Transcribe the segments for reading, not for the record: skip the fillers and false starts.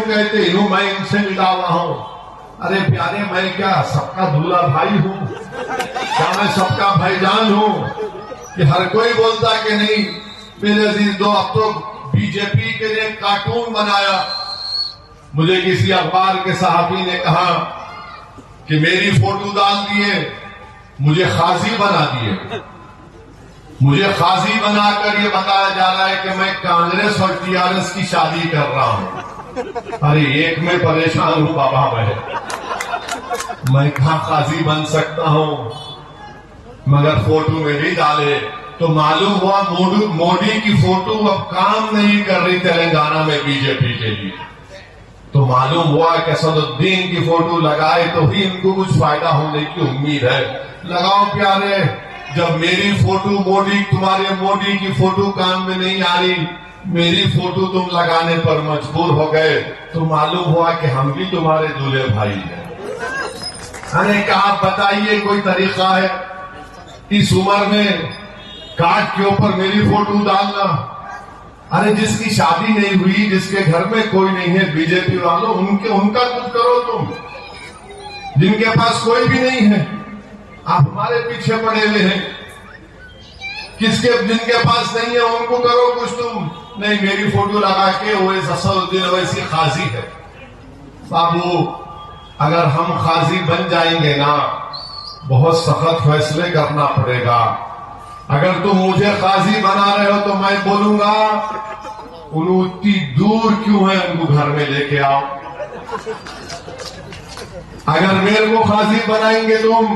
कहते इन्हों मैं इनसे मिला हुआ हूं। अरे प्यारे, मैं क्या सबका दूल्हा भाई हूं? क्या मैं सबका भाईजान हूं? कि हर कोई बोलता कि नहीं मेरे अजीज दो, अब तो बीजेपी के लिए कार्टून बनाया। मुझे किसी अखबार के सहाफी ने कहा कि मेरी फोटो डाल दिए, मुझे खाजी बना दिए। मुझे खाजी बनाकर ये बताया जा रहा है कि मैं कांग्रेस और टीआरएस की शादी कर रहा हूं। अरे एक में परेशान हूं बाबा, मैं कहां खाजी बन सकता हूं? मगर फोटो मेरी डाले तो मालूम हुआ मोदी की फोटो अब काम नहीं कर रही तेलंगाना में बीजेपी के लिए। तो मालूम हुआ कि असदुद्दीन की फोटो लगाए तो भी इनको कुछ फायदा होने की उम्मीद है। लगाओ प्यारे, जब मेरी फोटो तुम्हारे मोदी की फोटो काम में नहीं आ रही, मेरी फोटो तुम लगाने पर मजबूर हो गए, तो मालूम हुआ कि हम भी तुम्हारे दूल्हे भाई हैं। अरे क्या बताइए, कोई तरीका है इस उम्र में कार्ड के ऊपर मेरी फोटो डालना? अरे जिसकी शादी नहीं हुई, जिसके घर में कोई नहीं है, बीजेपी वालों उनका कुछ करो तुम। जिनके पास कोई भी नहीं है, आप हमारे पीछे पड़े हुए हैं। जिनके पास नहीं है उनको करो कुछ तुम। नहीं, मेरी फोटो लगा के वो असदुद्दीन ओवैसी खाजी है। बाबू, अगर हम खाजी बन जाएंगे ना, बहुत सख्त फैसले करना पड़ेगा। अगर तुम मुझे खाजी बना रहे हो तो मैं बोलूंगा उतनी दूर क्यों है, उनको घर में लेके आओ। अगर मेरे को खाजी बनाएंगे तुम,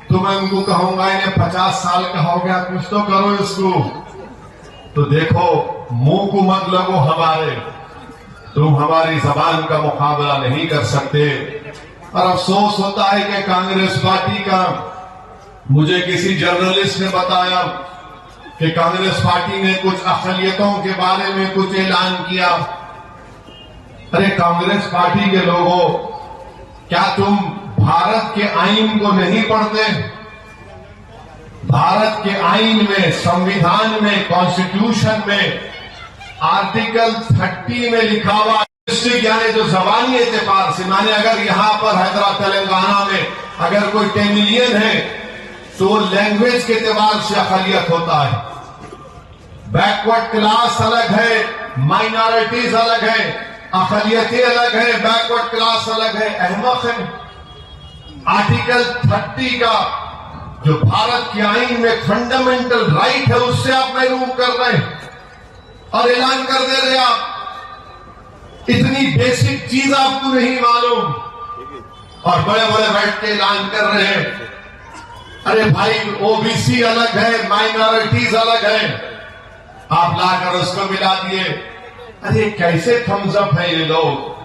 तो मैं उनको कहूंगा इन्हें 50 साल का हो गया, कुछ तो करो इसको। तो देखो, मुंह को मत लगो हमारे, तुम हमारी जबान का मुकाबला नहीं कर सकते। और अफसोस होता है कि कांग्रेस पार्टी का, मुझे किसी जर्नलिस्ट ने बताया कि कांग्रेस पार्टी ने कुछ अक़लियतों के बारे में कुछ ऐलान किया। अरे कांग्रेस पार्टी के लोगों, क्या तुम भारत के आईन को नहीं पढ़ते? भारत के आईन में, संविधान में, कॉन्स्टिट्यूशन में आर्टिकल 30 में लिखा हुआ यानी जो जबानी एतबार से, माने अगर यहां पर हैदराबाद तेलंगाना में अगर कोई टेमिलियन है तो लैंग्वेज के एतबार से अक़लियत होता है। बैकवर्ड क्लास अलग है, माइनॉरिटीज अलग है, अक़लियतें अलग है, बैकवर्ड क्लास अलग है। अहमक है। आर्टिकल 30 का जो भारत के आईन में फंडामेंटल राइट है, उससे आप महरूम कर रहे हैं और ऐलान कर दे रहे आप। इतनी बेसिक चीज आपको नहीं मालूम और बड़े बड़े बैठ के ऐलान कर रहे हैं। अरे भाई, ओबीसी अलग है, माइनॉरिटीज अलग है, आप लाकर उसको मिला दिए। अरे कैसे थम्सअप है ये लोग,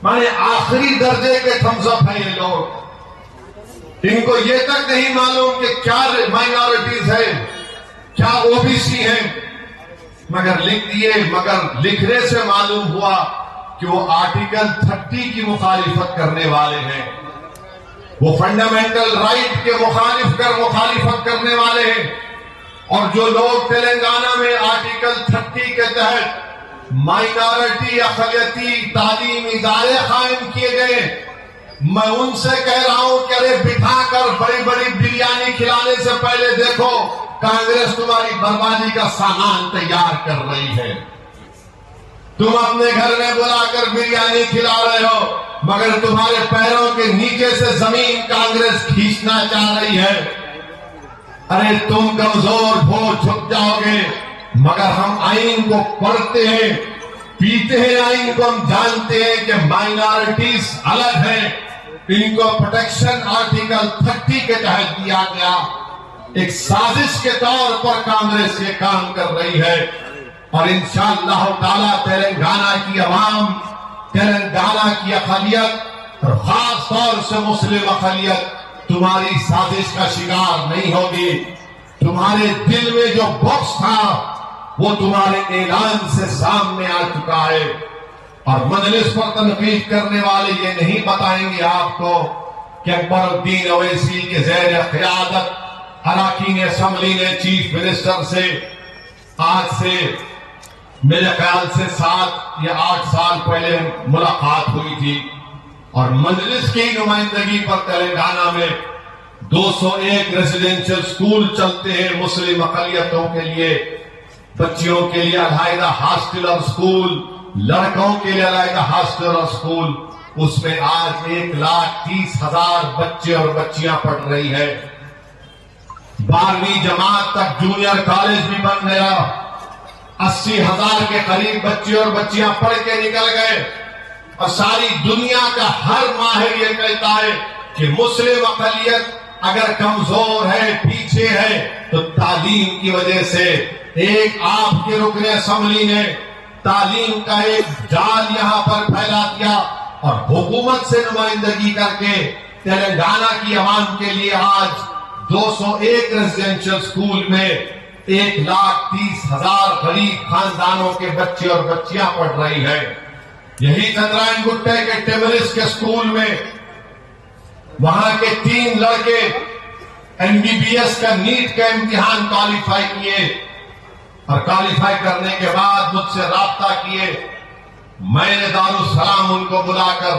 माने आखिरी दर्जे के थम्सअप है ये लोग। इनको ये तक नहीं मालूम कि क्या माइनॉरिटीज है, क्या ओबीसी है, मगर लिख दिए। मगर लिखने से मालूम हुआ कि वो आर्टिकल 30 की मुखालिफत करने वाले हैं, वो फंडामेंटल राइट के मुखालिफत करने वाले हैं। और जो लोग तेलंगाना में आर्टिकल 30 के तहत माइनॉरिटी अक़लियती तालीम इदारे कायम किए गए, मैं उनसे कह रहा हूं कि अरे बिठाकर बड़ी बड़ी बिरयानी खिलाने से पहले देखो कांग्रेस तुम्हारी बर्बादी का सामान तैयार कर रही है। तुम अपने घर में बुलाकर बिरयानी खिला रहे हो, मगर तुम्हारे पैरों के नीचे से जमीन कांग्रेस खींचना चाह रही है। अरे तुम कमजोर हो, झुक जाओगे, मगर हम आईन को पढ़ते हैं, पीते हैं आईन को, हम जानते हैं कि माइनॉरिटीज अलग है, इनको प्रोटेक्शन आर्टिकल 30 के तहत दिया गया। एक साजिश के तौर पर कांग्रेस ये काम कर रही है और इंशाअल्लाह ताला तेलंगाना की अवाम, तेलंगाना की अक़लियत और खास तौर से मुस्लिम अक़लियत तुम्हारी साजिश का शिकार नहीं होगी। तुम्हारे दिल में जो बॉक्स था वो तुम्हारे ऐलान से सामने आ चुका है और मजलिस पर तनकीद करने वाले ये नहीं बताएंगे आपको कि अकबरुद्दीन ओवैसी के ज़ेर क़यादत अरकान असेंबली ने चीफ मिनिस्टर से आज से मेरे ख्याल से 7 या 8 साल पहले मुलाकात हुई थी और मजलिस की नुमाइंदगी पर तेलंगाना में 201 रेजिडेंशियल स्कूल चलते हैं मुस्लिम अकलियतों के लिए, बच्चियों के लिए अलहदा हॉस्टल और स्कूल, लड़कों के लिए अलहदा हॉस्टल और स्कूल। उसमें आज 1,30,000 बच्चे और बच्चियां पढ़ रही है। 12वीं जमात तक जूनियर कॉलेज भी बन गया। 80,000 के करीब बच्चे और बच्चियां पढ़ के निकल गए और सारी दुनिया का हर माहिर ये कहता है कि मुस्लिम अकलियत अगर कमजोर है, पीछे है, तो तालीम की वजह से। एक आपके रुकने असेंबली ने तालीम का एक जाल यहां पर फैला दिया और हुकूमत से नुमाइंदगी करके तेलंगाना की आवाम के लिए आज 201 रेजिडेंशियल स्कूल में 1,30,000 गरीब खानदानों के बच्चे और बच्चियां पढ़ रही है। यही चंद्रायन गुट्टे के टिमरिस के स्कूल में वहां के 3 लड़के एमबीबीएस का नीट का इम्तिहान क्वालिफाई किए और क्वालिफाई करने के बाद मुझसे राब्ता किए। मैंने दारुल सलाम उनको बुलाकर